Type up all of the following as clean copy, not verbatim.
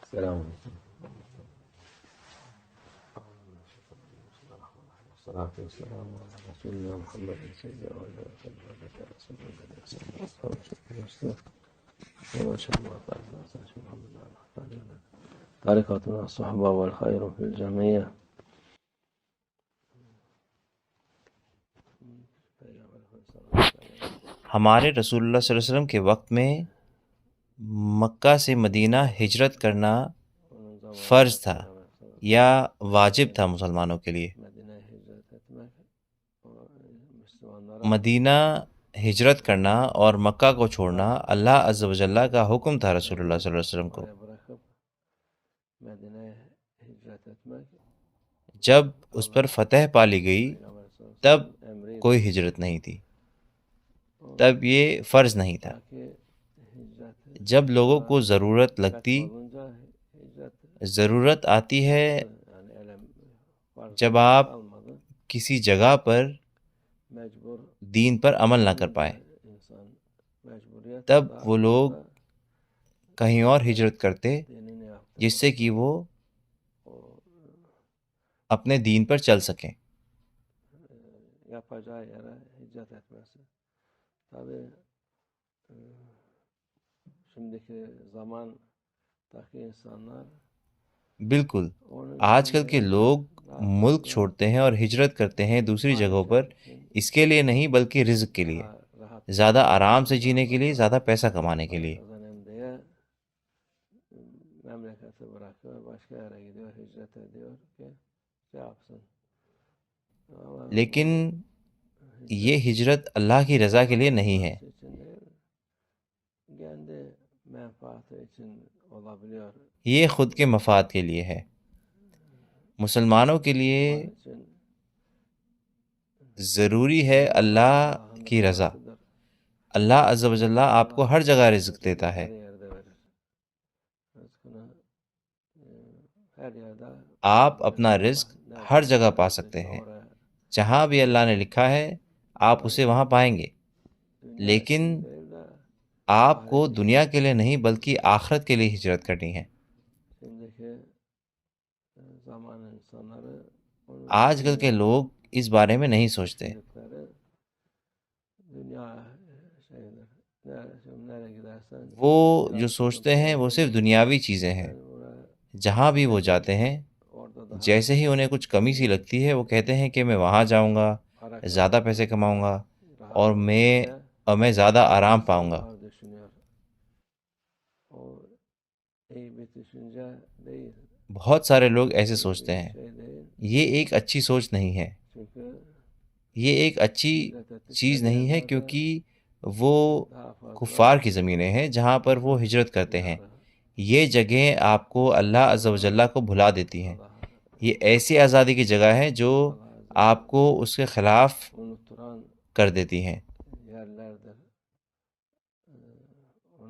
السلام علیکم. والصلاة والسلام على رسولنا محمد سيدنا وعلى رسول الله وما شاء الله تعالى بركاتنا الصحبة والخير في الجميع. ہمارے رسول اللہ صلی اللہ علیہ وسلم کے وقت میں مکہ سے مدینہ ہجرت کرنا فرض تھا یا واجب تھا مسلمانوں کے لیے. مدینہ ہجرت کرنا اور مکہ کو چھوڑنا اللہ عز و جل کا حکم تھا رسول اللہ صلی اللہ علیہ وسلم کو. جب اس پر فتح پا لی گئی تب کوئی ہجرت نہیں تھی، تب یہ فرض نہیں تھا. جب لوگوں کو ضرورت آتی ہے، جب آپ کسی جگہ پر دین پر عمل نہ کر پائے، تب وہ لوگ کہیں اور ہجرت کرتے جس سے کہ وہ اپنے دین پر چل سکیں. بالکل، آج کل کے لوگ ملک چھوڑتے ہیں اور ہجرت کرتے ہیں دوسری جگہوں پر، اس کے لیے نہیں بلکہ رزق کے لیے، زیادہ آرام سے جینے کے لیے، زیادہ پیسہ کمانے کے لیے. لیکن یہ ہجرت اللہ کی رضا کے لیے نہیں ہے. یہ خود کے مفاد کے لیے ہے. مسلمانوں کے لیے ضروری ہے اللہ کی رضا. اللہ عز و جل آپ کو ہر جگہ رزق دیتا ہے. آپ اپنا رزق ہر جگہ پا سکتے ہیں. جہاں بھی اللہ نے لکھا ہے آپ اسے وہاں پائیں گے. لیکن آپ کو دنیا کے لیے نہیں بلکہ آخرت کے لیے ہجرت کرنی ہے. آج کل کے لوگ اس بارے میں نہیں سوچتے. وہ جو سوچتے ہیں وہ صرف دنیاوی چیزیں ہیں. جہاں بھی وہ جاتے ہیں، جیسے ہی انہیں کچھ کمی سی لگتی ہے وہ کہتے ہیں کہ میں وہاں جاؤں گا، زیادہ پیسے کماؤں گا اور میں زیادہ آرام پاؤں گا. بہت سارے لوگ ایسے سوچتے ہیں. یہ ایک اچھی سوچ نہیں ہے. یہ ایک اچھی چیز نہیں ہے کیونکہ وہ کفار کی زمینیں ہیں جہاں پر وہ ہجرت کرتے ہیں. یہ جگہیں آپ کو اللہ عز و جل کو بھلا دیتی ہیں. یہ ایسی آزادی کی جگہ ہے جو آپ کو اس کے خلاف کر دیتی ہیں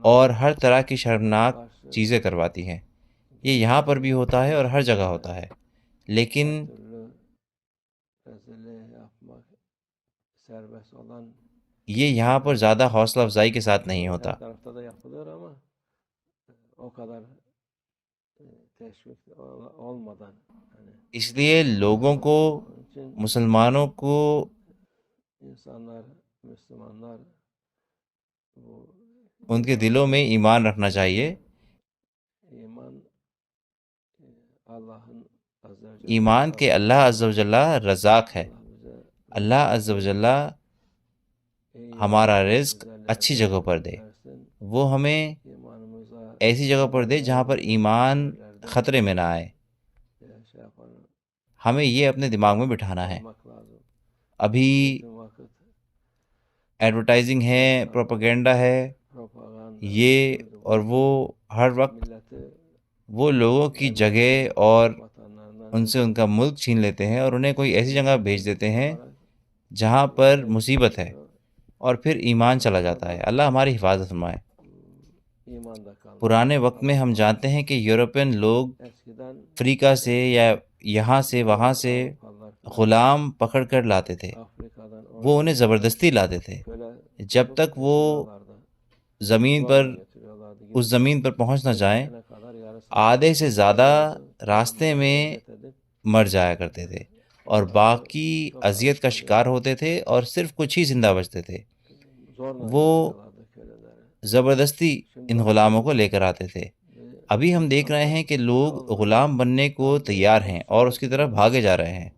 اور ہر طرح کی شرمناک چیزیں کرواتی ہیں. یہ یہاں پر بھی ہوتا ہے اور ہر جگہ ہوتا ہے. لیکن یہ یہاں پر زیادہ حوصلہ افزائی کے ساتھ نہیں ہوتا. اس لیے لوگوں کو، مسلمانوں کو ان کے دلوں میں ایمان رکھنا چاہیے. ایمان کہ اللہ عز و جل رزاق ہے. اللہ عز و جل ہمارا رزق اچھی جگہ پر دے. وہ ہمیں ایسی جگہ پر دے جہاں پر ایمان خطرے میں نہ آئے. ہمیں یہ اپنے دماغ میں بٹھانا ہے. ابھی ایڈورٹائزنگ ہے، پروپیگنڈا ہے، یہ اور وہ ہر وقت وہ لوگوں کی جگہ اور ان سے ان کا ملک چھین لیتے ہیں اور انہیں کوئی ایسی جگہ بھیج دیتے ہیں جہاں پر مصیبت ہے اور پھر ایمان چلا جاتا ہے. اللہ ہماری حفاظت فرمائے. پرانے وقت میں ہم جانتے ہیں کہ یورپین لوگ افریقہ سے یا یہاں سے وہاں سے غلام پکڑ کر لاتے تھے. وہ انہیں زبردستی لاتے تھے. جب تک وہ اس زمین پر پہنچ نہ جائیں آدھے سے زیادہ راستے میں مر جایا کرتے تھے اور باقی اذیت کا شکار ہوتے تھے اور صرف کچھ ہی زندہ بچتے تھے۔ وہ زبردستی ان غلاموں کو لے کر آتے تھے۔ ابھی ہم دیکھ رہے ہیں کہ لوگ غلام بننے کو تیار ہیں اور اس کی طرف بھاگے جا رہے ہیں،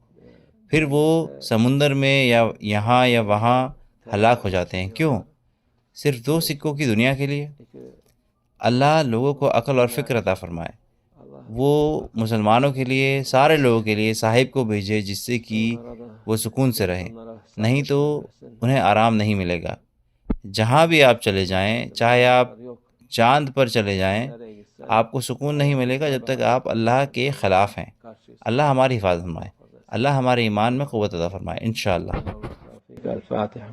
پھر وہ سمندر میں یا یہاں یا وہاں ہلاک ہو جاتے ہیں۔ کیوں؟ صرف 2 سکوں کی دنیا کے لیے۔ اللہ لوگوں کو عقل اور فکر عطا فرمائے، وہ مسلمانوں کے لیے، سارے لوگوں کے لیے صاحب کو بھیجے جس سے کہ وہ سکون سے رہیں، نہیں تو انہیں آرام نہیں ملے گا۔ جہاں بھی آپ چلے جائیں، چاہے آپ چاند پر چلے جائیں، آپ کو سکون نہیں ملے گا جب تک آپ اللہ کے خلاف ہیں۔ اللہ ہماری حفاظت فرمائے، اللہ ہمارے ایمان میں قوت عطا فرمائے انشاءاللہ۔ الفاتحہ۔